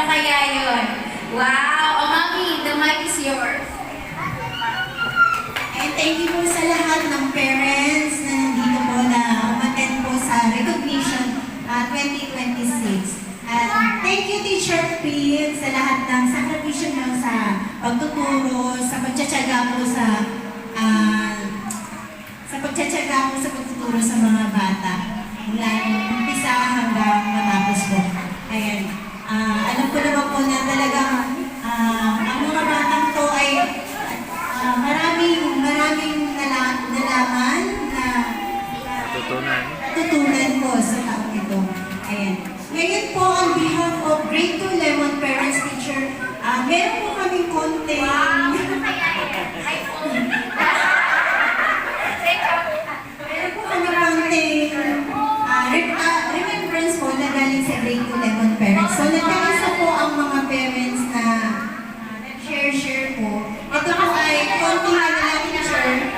kaya yun? Wow! Oh, Mami, the mic is yours. And thank you po sa lahat ng parents na nandito po na umattend po sa recognition 2026. Thank you, Teacher Pete, sa lahat ng sakripisyo nyo sa pagtuturo, sa pagtsatsaga po sa pagtuturo sa mga bata. Mula umpisa hanggang matapos po. Ayan. Alam ko naman po na talagang ang mga batang to ay maraming nalaman na natutunan po sa taong ito. Ayan. Ngayon po, on behalf of Grade 2 Lemon Parents Teacher, meron po kaming konting... Wow! Meron po kami konting remembrance po na galing sa Grade 2 Lemon Parents. So, nagkakasa po ang mga parents na nag-share po. Ito po ay konting na lang teacher.